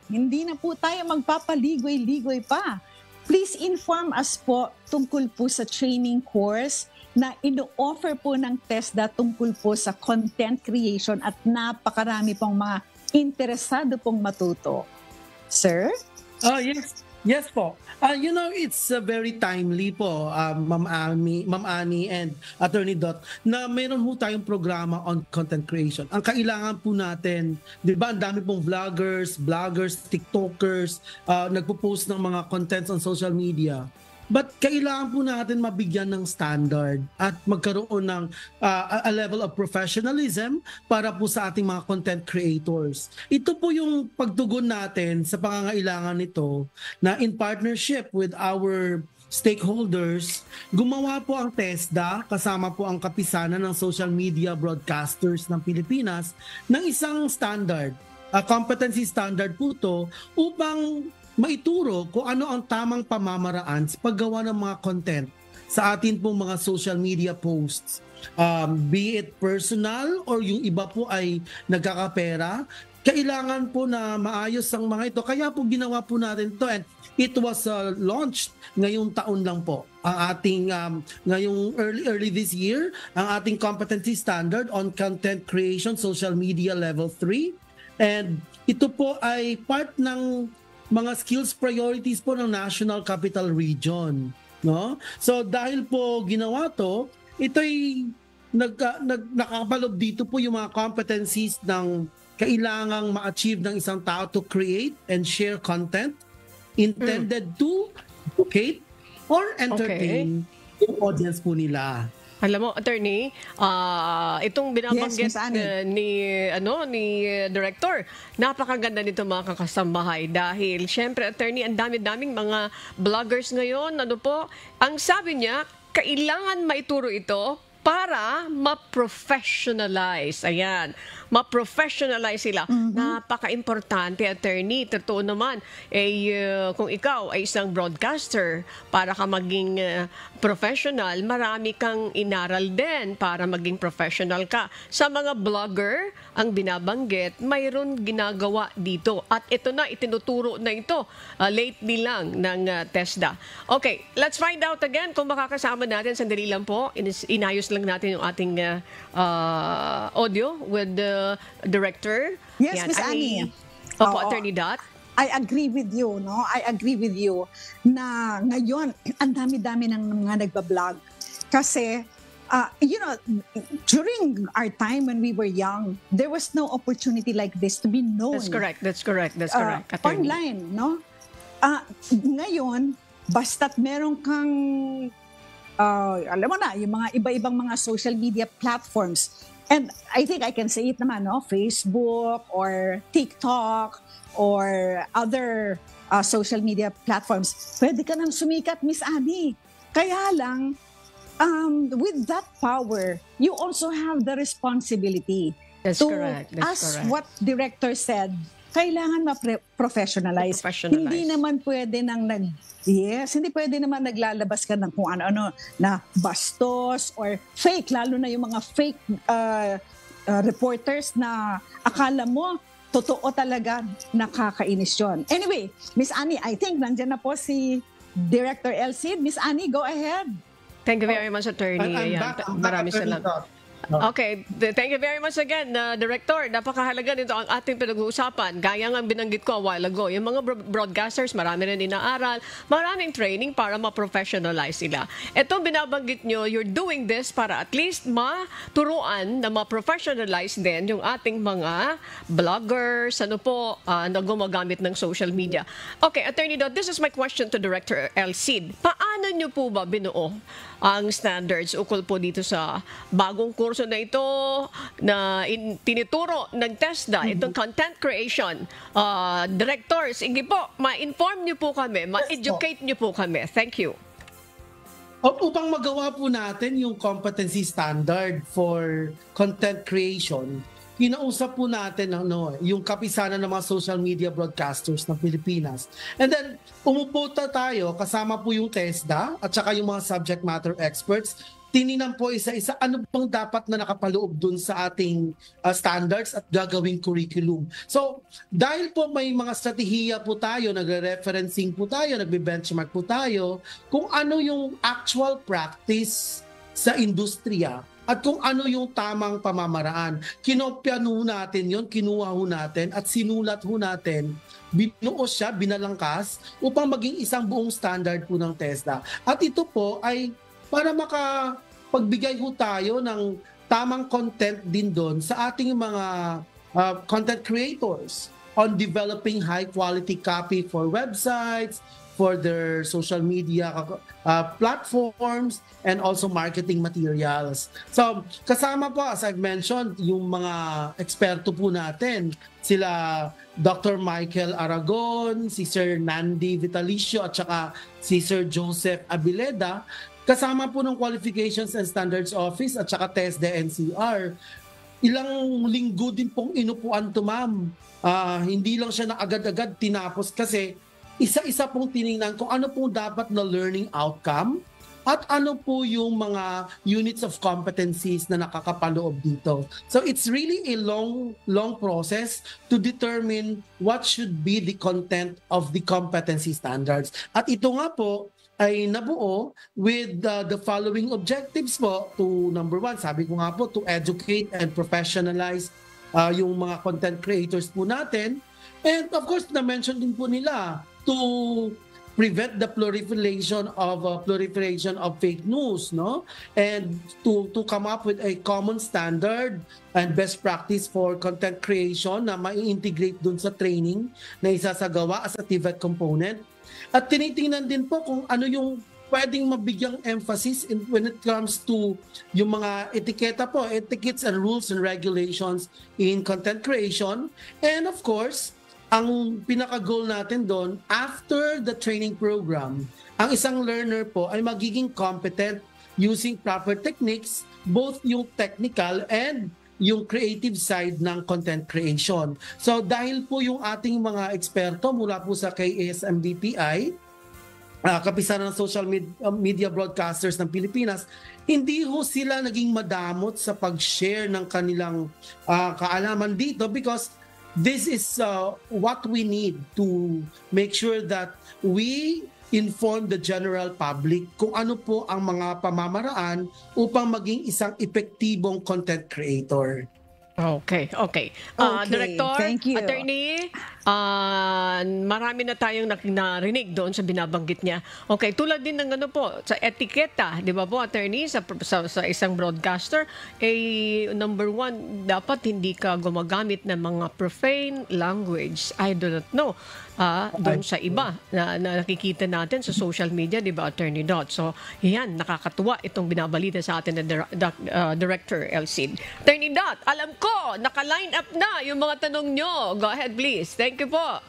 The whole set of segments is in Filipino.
Hindi na po tayo magpapaligoy-ligoy pa. Please inform us po tungkol po sa training course na ino-offer po ng TESDA tungkol po sa content creation at napakarami pong mga interesado pong matuto. Sir? Yes. Yes po. It's very timely po, Ma'am Ani and Attorney Dot, na mayroon po tayong programa on content creation. Ang kailangan po natin, di ba, ang dami pong vloggers, TikTokers, nagpo-post ng mga contents on social media. But kailangan po natin mabigyan ng standard at magkaroon ng a level of professionalism para po sa ating mga content creators. Ito po yung pagtugon natin sa pangangailangan nito na in partnership with our stakeholders, gumawa po ang TESDA kasama po ang kapisanan ng social media broadcasters ng Pilipinas ng isang standard, competency standard po to upang maituro kung ano ang tamang pamamaraan sa paggawa ng mga content sa atin pong mga social media posts. Be it personal or yung iba po ay nagkakapera, kailangan po na maayos ang mga ito. Kaya po ginawa po natin ito and it was launched ngayong taon lang po. Ang ating, ngayong early this year, ang ating competency standard on content creation, social media level 3. And ito po ay part ng mga skills priorities po ng National Capital Region, no? So dahil po ginawa to, ito'y nakakapalob dito po yung mga competencies ng kailangang ma-achieve ng isang tao to create and share content intended to educate or entertain yung audience po nila. Alam mo, attorney, itong binabanggit ni director, napakaganda nito mga kakasambahay dahil syempre attorney, ang dami-daming mga vloggers ngayon, ang sabi niya, kailangan maituro ito para ma-professionalize. Ayan, ma-professionalize sila. Napaka-importante, attorney. Totoo naman, kung ikaw ay isang broadcaster, para ka maging professional, marami kang inaral din para maging professional ka. Sa mga vlogger, ang binabanggit, mayroon ginagawa dito. At ito na, itinuturo na ito lately lang ng TESDA. Okay, let's find out again kung makakasama natin. Sandali lang po, inayos lang natin yung ating audio with the director. Yes, Ms. Annie. Opo, Attorney Dot. I agree with you, no? I agree with you na ngayon, ang dami-dami ng mga nagbablog. Kasi, during our time when we were young, there was no opportunity like this to be known. That's correct. Online, no? Ngayon, basta't meron kang alam mo na, yung mga iba-ibang mga social media platforms. And I think I can say it naman, no? Facebook or TikTok or other social media platforms. Pwede ka nang sumikat, Miss Annie. Kaya lang, with that power, you also have the responsibility what director said, kailangan ma-professionalize. Hindi naman pwede hindi pwede naman naglalabas ka ng kung ano-ano na bastos or fake, lalo na yung mga fake reporters na akala mo totoo talaga, nakakainis yun. Anyway, Miss Annie, I think nandiyan na po si Director El Cid. Miss Annie, go ahead. Thank you very much, Attorney. Maraming salamat. Okay, thank you very much again, Director. Napakahalaga nito ang ating pinag-uusapan. Gaya nga binanggit ko a while ago, yung mga broadcasters, marami rin inaaral, maraming training para ma-professionalize sila. Ito binabanggit nyo, you're doing this para at least maturuan na ma-professionalize din yung ating mga vloggers, na gumagamit ng social media. Okay, Attorney Dot, this is my question to Director El Cid. Paano nyo po ba binuo ang standards ukol po dito sa bagong kurso na ito na tinituro ng TESDA, itong content creation? Directors, sige po, ma-inform niyo po kami, ma-educate niyo po kami. Thank you. Upang magawa po natin yung competency standard for content creation, kinausap po natin yung kapisanan ng mga social media broadcasters ng Pilipinas. And then, umupo tayo, kasama po yung TESDA at saka yung mga subject matter experts tininan po isa-isa ano bang dapat na nakapaloob dun sa ating standards at gagawing curriculum. So, dahil po may mga strategiya po tayo, nagre-referencing po tayo, nagbe-benchmark po tayo, kung ano yung actual practice sa industriya at kung ano yung tamang pamamaraan. Kinopya ho natin yon, kinuha ho natin at sinulat ho natin, binuo siya, binalangkas upang maging isang buong standard po ng TESDA. At ito po ay para makapagbigay ho tayo ng tamang content din doon sa ating mga content creators on developing high quality copy for websites, for their social media platforms, and also marketing materials. So, kasama po, as I've mentioned, yung mga eksperto po natin, sila Dr. Michael Aragon, si Sir Nandi Vitalicio, at saka si Sir Joseph Abileda, kasama po ng Qualifications and Standards Office at saka TESDA NCR. Ilang linggo din pong inupuan to, ma'am. Hindi lang siya na agad-agad tinapos kasi isa-isa pong tinignan kung ano po dapat na learning outcome at ano po yung mga units of competencies na nakakapaloob dito. So it's really a long process to determine what should be the content of the competency standards. At ito nga po ay nabuo with the following objectives po. To number 1, sabi ko nga po, to educate and professionalize yung mga content creators po natin. And of course, na-mention din po nila to prevent the proliferation of fake news, no? And to come up with a common standard and best practice for content creation na mai-integrate dun sa training na isasagawa as a TVET component. At tinitingnan din po kung ano yung pwedeng mabigyang emphasis when it comes to yung mga etiquettes and rules and regulations in content creation. And of course, ang pinaka-goal natin doon, after the training program, ang isang learner po ay magiging competent using proper techniques, both yung technical and yung creative side ng content creation. So dahil po yung ating mga eksperto mula po sa KASM-DTI, Kapisanan ng Social Media Broadcasters ng Pilipinas, hindi ho sila naging madamot sa pag-share ng kanilang kaalaman dito because this is what we need to make sure that we inform the general public kung ano po ang mga pamamaraan upang maging isang epektibong content creator. Okay. Director, thank you. Attorney, marami na tayong narinig doon sa binabanggit niya. Okay, tulad din ng ano po, sa etiketa, di ba po, Attorney, sa isang broadcaster, number 1, dapat hindi ka gumagamit ng mga profane language. I do not know. Doon sa iba na nakikita natin sa social media, di ba, Attorney Dot? So, yan, nakakatuwa itong binabalita sa atin ng Director Elcid. Attorney Dot, alam ko, naka-line up na yung mga tanong nyo. Go ahead, please. Thank you po.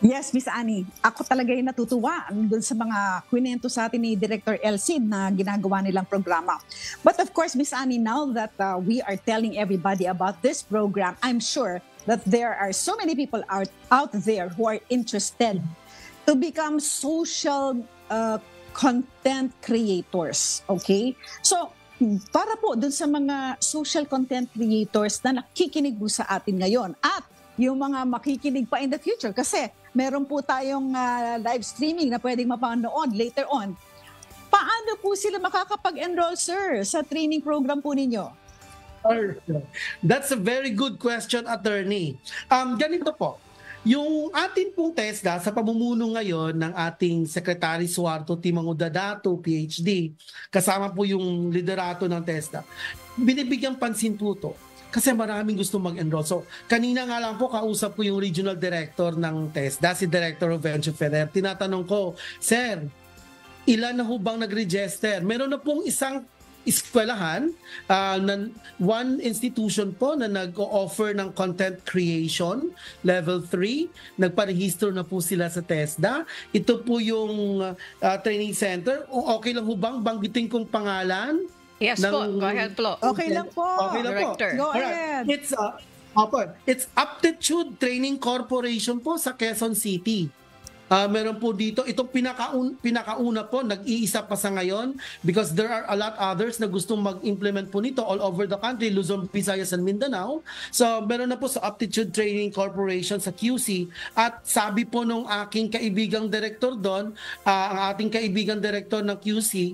Yes, Miss Annie. Ako talaga yung natutuwa doon sa mga kwento sa atin ni Director Elcid na ginagawa nilang programa. But of course, Miss Annie, now that we are telling everybody about this program, I'm sure that there are so many people out there who are interested to become social content creators. Okay? So, para po dun sa mga social content creators na nakikinig po sa atin ngayon at yung mga makikinig pa in the future kasi meron po tayong live streaming na pwedeng mapanood later on. Paano po sila makakapag-enroll, sir, sa training program po ninyo? That's a very good question, Attorney. Ganito po, yung atin pong TESDA sa pamumuno ngayon ng ating Secretary Suarto Timangudadato, PhD, kasama po yung liderato ng TESDA, binibigyang pansin po to kasi maraming gusto mag-enroll. So, kanina nga lang po, kausap ko yung Regional Director ng TESDA, si Director Rovencio Ferrer. Tinatanong ko, Sir, ilan na ho bang nag-register? Meron na pong isang eskwelahan, one institution po na nag-o-offer ng content creation, level 3. Nagparehistro na po sila sa TESDA. Ito po yung training center. Okay lang ho bang banggitin kong pangalan? Yes po, go ahead po. Okay lang po. Okay lang Director. po. Go ahead. It's Aptitude Training Corporation po sa Quezon City. Meron po dito, itong pinakauna po, nag-iisa pa sa ngayon because there are a lot others na gustong mag-implement po nito all over the country, Luzon, Visayas, and Mindanao. So meron na po sa Aptitude Training Corporation sa QC at sabi po nung aking kaibigang director doon, ang ating kaibigang director ng QC,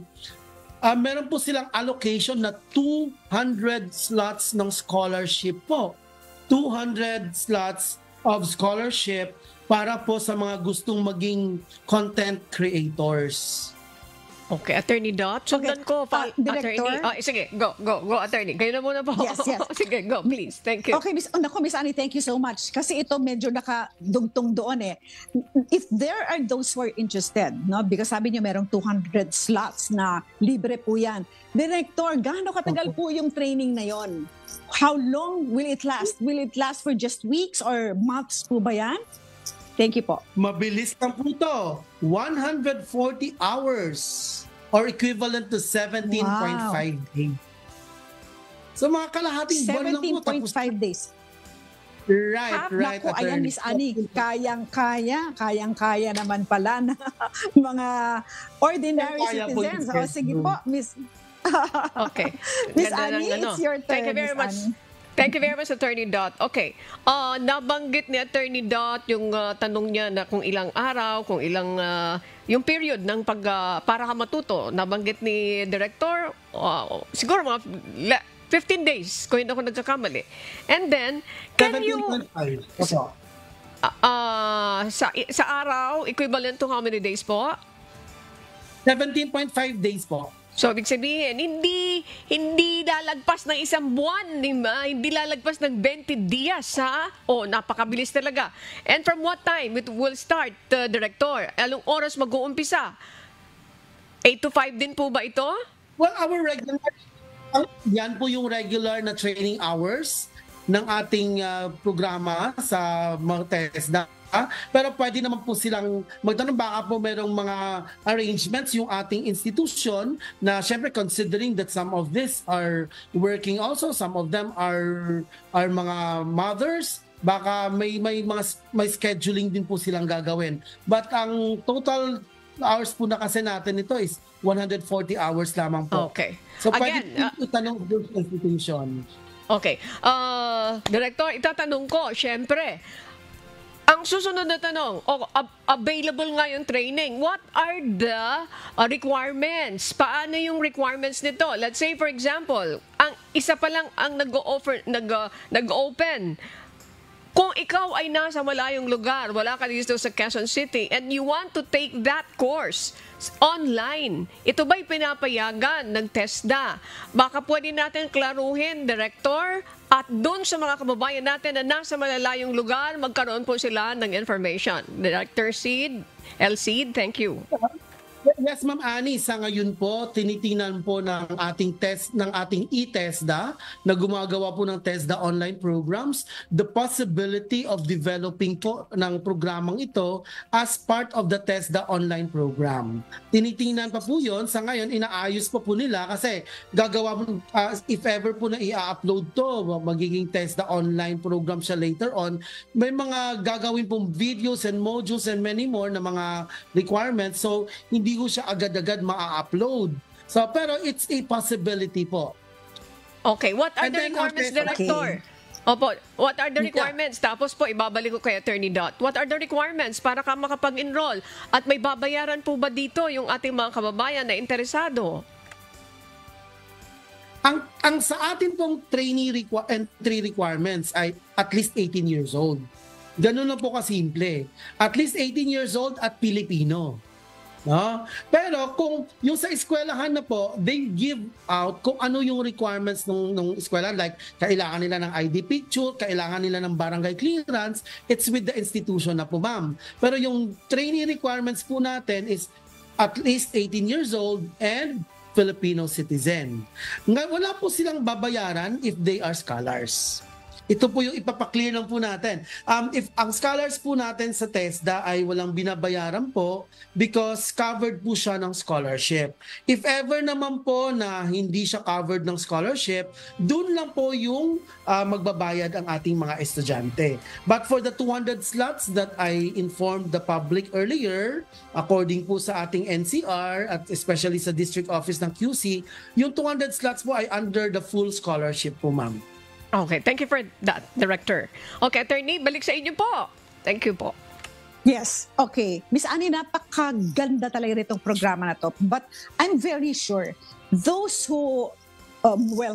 meron po silang allocation na 200 slots ng scholarship po. 200 slots of scholarship para po sa mga gustong maging content creators. Okay, Attorney Dot. Sundan ko, Director? Attorney. Sige, go, Attorney. Kayo na muna po. Yes. Sige, go, please. Thank you. Okay, Miss Annie, thank you so much. Kasi ito medyo nakadugtong doon eh. If there are those who are interested, no? Because sabi niyo merong 200 slots na libre po yan. Director, gaano katagal po yung training na yon? How long will it last? Will it last for just weeks or months po ba yan? Thank you po. Mabilis lang po ito. 140 hours or equivalent to 17.5 days. So mga kalahating buwan lang po. 17.5 days. Right. Naku, ayan Miss Annie, kayang-kaya naman pala na mga ordinary citizens. O sige po, Miss. Okay. Miss Annie, it's your turn. Thank you very much. Thank you very much, Attorney Dot. Okay. Nabanggit ni Attorney Dot yung tanong niya na kung ilang araw, kung ilang yung period ng para ka matuto. Nabanggit ni Director, siguro mga 15 days, kung hindi ako nagkakamali. And then, can you... sa araw, equivalent to how many days po? 17.5 days po. So, ibig sabihin, hindi lalagpas ng isang buwan, hindi lalagpas ng 20 dias, ha? Napakabilis talaga. And from what time it will start, Director? Anong oras mag-uumpisa? 8 to 5 din po ba ito? Well, yan po yung regular na training hours ng ating programa sa mga TESDA. Pero pwede naman po silang magtanong, baka po merong mga arrangements yung ating institution na syempre considering that some of this are working also, some of them are mga mothers, baka may scheduling din po silang gagawin. But ang total hours po na kasi natin ito is 140 hours lamang po. Okay. So pwede po itanong yung institution. Okay. Director, itatanong ko, syempre, ang susunod na tanong, available nga yung training. What are the requirements? Paano yung requirements nito? Let's say, for example, ang isa pa lang ang nag-open. Kung ikaw ay nasa malayong lugar, wala ka dito sa Quezon City, and you want to take that course online, ito ba'y pinapayagan ng TESDA? Baka pwede natin klaruhin, Director, at doon sa mga kababayan natin na nasa malalayong lugar, magkaroon po sila ng information. Director El Cid, thank you. Yes, Ma'am Annie, sa ngayon po, tinitingnan po ng ating e-TESDA na gumagawa po ng TESDA online programs, the possibility of developing po ng programang ito as part of the TESDA online program. Tinitingnan pa po yun. Sa ngayon, inaayos pa po nila kasi gagawa, if ever po na i-upload to, magiging TESDA online program siya later on, may mga gagawin pong videos and modules and many more na mga requirements. So, hindi ko siya agad-agad ma-upload. So, pero it's a possibility po. Okay, what are the requirements, Director? Opo, what are the requirements? Tapos po, ibabalik ko kay Attorney Dot. What are the requirements para ka makapag-enroll? At may babayaran po ba dito yung ating mga kababayan na interesado? Ang sa atin pong entry requirements ay at least 18 years old. Ganun na po kasimple. At least 18 years old at Pilipino. No? Pero kung yung sa eskwelahan na po, they give out kung ano yung requirements ng eskwelahan, like kailangan nila ng ID picture, kailangan nila ng barangay clearance, it's with the institution na po, ma'am. Pero yung training requirements po natin is at least 18 years old and Filipino citizen. Wala po silang babayaran if they are scholars. ito po yung ipapaklear lang po natin. If ang scholars po natin sa TESDA ay walang binabayaran po because covered po siya ng scholarship. If ever naman po na hindi siya covered ng scholarship, dun lang po yung magbabayad ang ating mga estudyante. But for the 200 slots that I informed the public earlier, according po sa ating NCR at especially sa district office ng QC, yung 200 slots po ay under the full scholarship po, ma'am. Okay, thank you for that, Director. Okay, Attorney, balik sa inyo po. Thank you po. Yes, okay. Miss Annie, napakaganda talaga nitong programa na to. But I'm very sure those who,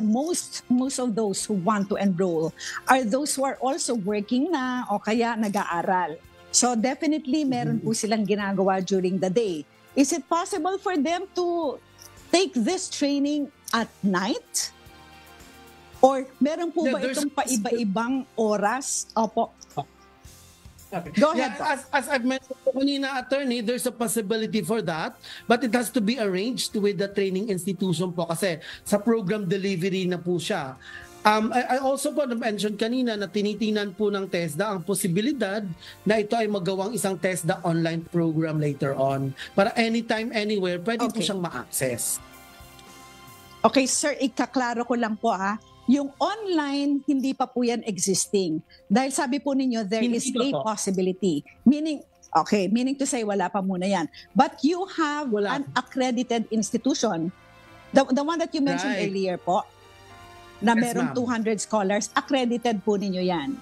most of those who want to enroll are those who are also working na o kaya nag-aaral. So definitely meron po silang ginagawa during the day. Is it possible for them to take this training at night? Or meron po ba itong paiba-ibang oras? Opo. Okay. Go ahead. As I've mentioned kanina, Attorney, there's a possibility for that, but it has to be arranged with the training institution po kasi sa program delivery na po siya. I also po na-mention kanina na tinitingnan po ng TESDA ang posibilidad na ito ay magawang isang TESDA online program later on para anytime, anywhere, pwede po siyang ma-access. Okay, sir, ikaklaro ko lang po yung online, hindi pa po yan existing. Dahil sabi po ninyo, there is a possibility. Meaning to say, wala pa muna yan. But you have an accredited institution, the one that you mentioned earlier po, na merong 200 scholars, accredited po ninyo yan.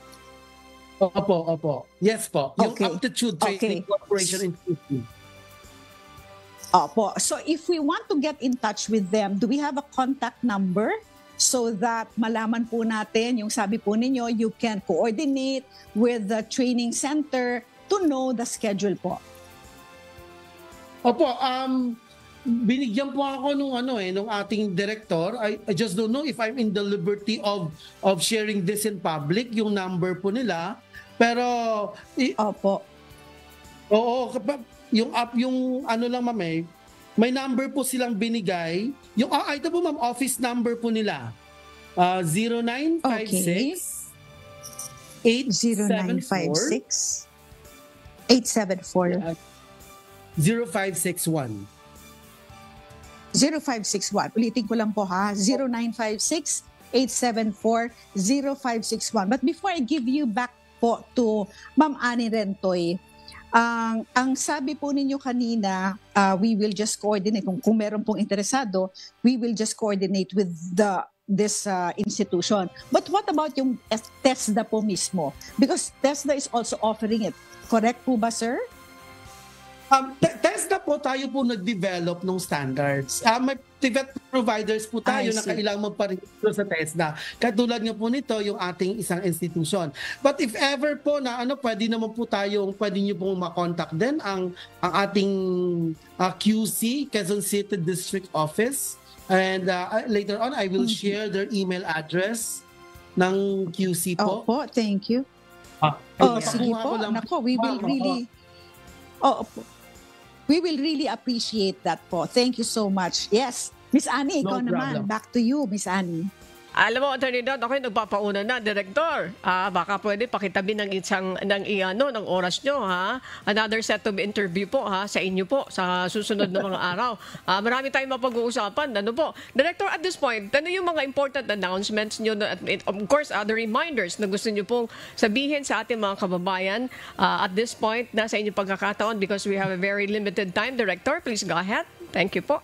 Opo. Yes po. Yung Aptitude Training Corporation Institute. Opo. So if we want to get in touch with them, do we have a contact number? So that malaman po natin, yung sabi po ninyo, you can coordinate with the training center to know the schedule po. Opo, binigyan po ako nung ating director. I just don't know if I'm in the liberty of sharing this in public, yung number po nila. Pero Opo. Oo, yung ano lang, ma'am, may number po silang binigay. Yung ito po, ma'am, office number po nila. 0956 0956 874 0561. 0561. Ulitin ko lang po 0956 874 0561. But before I give you back po to Ma'am Annie Rentoy, ang sabi po ninyo kanina, we will just coordinate. Kung meron pong interesado, we will just coordinate with this institution. But what about yung TESDA po mismo? Because TESDA is also offering it. Correct po ba, sir? TESDA po, tayo po nag-develop ng standards. May TVET providers po tayo na kailangan magparehistro sa TESDA. Katulad nga po nito, yung ating isang institution. But if ever po na pwede naman po pwede nyo pong makontak din ang ating QC, Quezon City District Office. And later on, I will share their email address ng QC po. Opo, thank you. Sige po. Nako, we will really... we will really appreciate that po. Thank you so much. Yes. Miss Annie, ikaw naman. Back to you, Miss Annie. Alam mo, Attorney Dot, ako yung nagpapauna na, Director. Baka pwede pakitabi ng ng oras nyo, ha? Another set of interview po, ha? Sa inyo po, sa susunod na mga araw. Marami tayong mapag-uusapan. Ano po? Director, at this point, ano yung mga important announcements nyo, at of course, other reminders na gusto nyo pong sabihin sa ating mga kababayan at this point na sa inyong pagkakataon because we have a very limited time. Director, please go ahead. Thank you po.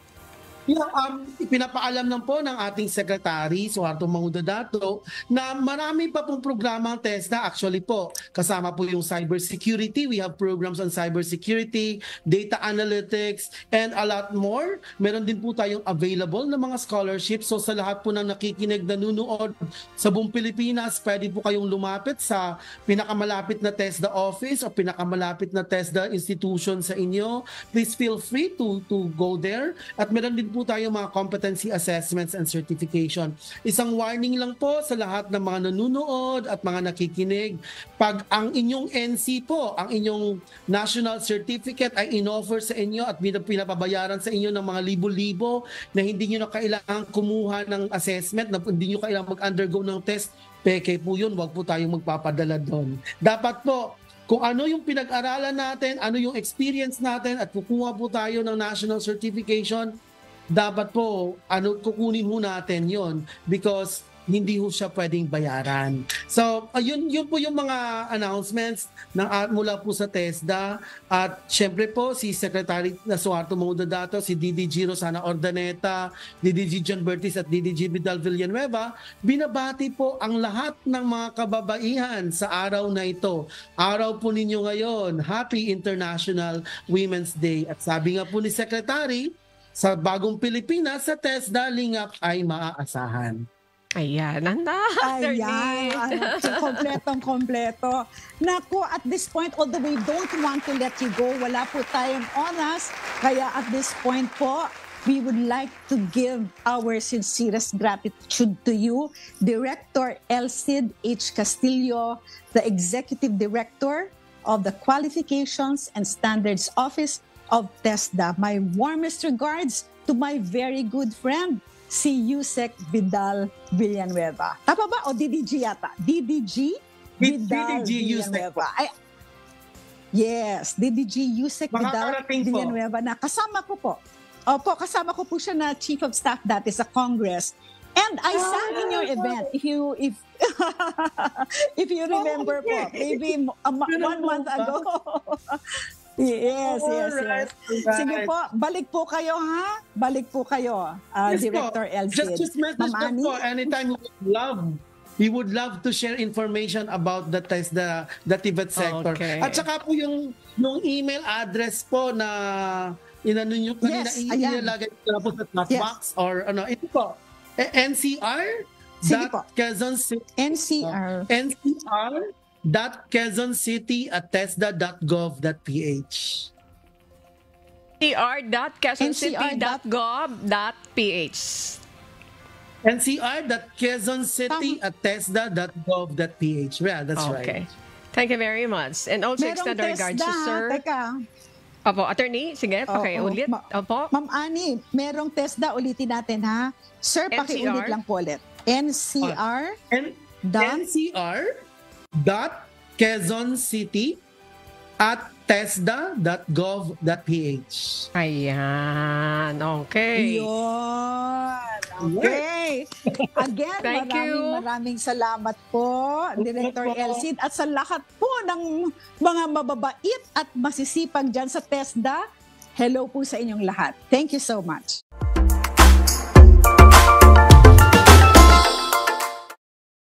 Pinapaalam lang po ng ating Secretary, Suharto Mangudadato, na marami pa pong programa ang TESDA. Actually po, kasama po yung cybersecurity. We have programs on cybersecurity, data analytics, and a lot more. Meron din po tayong available na mga scholarships. So sa lahat po ng nakikinig, nanunood sa buong Pilipinas, pwede po kayong lumapit sa pinakamalapit na TESDA office o pinakamalapit na TESDA institution sa inyo. Please feel free to go there. At meron din po po tayong mga competency assessments and certification. Isang warning lang po sa lahat ng mga nanonood at mga nakikinig. Pag ang inyong NC po, ang inyong national certificate ay inoffer sa inyo at pinapabayaran sa inyo ng mga libo-libo na hindi nyo na kailangan kumuha ng assessment, na hindi nyo kailangan mag-undergo ng test, peke po yun, wag po tayong magpapadala doon. Dapat po, kung ano yung pinag-aralan natin, ano yung experience natin at kukuha po tayo ng national certification, dapat po kukunin ho natin yon because hindi ho siya pwedeng bayaran. So, yun po yung mga announcements mula po sa TESDA. At syempre po, si Secretary Nasuarto Mangudadato, si DDG Rosana Ordaneta, DDG John Bertis at DDG Vidal Villanueva, binabati po ang lahat ng mga kababaihan sa araw na ito. Araw po ninyo ngayon, Happy International Women's Day. At sabi nga po ni Secretary, sa bagong Pilipinas, sa TESDA, lingap ay maaasahan. Ayan, Ayan, kompletong-kompleto. Naku, at this point, although we don't want to let you go, wala po tayong oras, kaya at this point po, we would like to give our sincerest gratitude to you, Director Elcid H. Castillo, the Executive Director of the Qualifications and Standards Office of TESDA. My warmest regards to my very good friend, si Yusek Vidal Villanueva. Tama ba? O DDG yata? DDG Vidal Villanueva. Yes, DDG Yusek Vidal Villanueva na kasama ko po. Opo, kasama ko po siya na Chief of Staff dati sa Congress. And I sang in your event, if if you remember po, maybe 1 month ago. Yes. Sige po, balik po kayo ha? Balik po kayo, yes, Director Elcid. Just message us po anytime we would love to share information about the TVET sector. Okay. At saka po yung email address po na inano nyo kanina, ilalagay ko po sa chat box or ano, ito po, NCR. Sige po. NCR.quezoncity@tesda.gov.ph ncr.quezoncity.gov.ph ncr.quezoncity@tesda.gov.ph. Well, that's right. Thank you very much. And also extend our regards to Sir. Teka. Opo, attorney, sige, ulit. Opo. Ma'am Ani, merong TESDA, ulitin natin ha. Sir, pakiulit lang po ulit. NCR.QuezonCity@tesda.gov.ph. Ayan, okay. Yun. Okay. Again, maraming salamat po, Director Elcid, at sa lahat po ng mga mababait at masisipag dyan sa TESDA. Hello po sa inyong lahat. Thank you so much.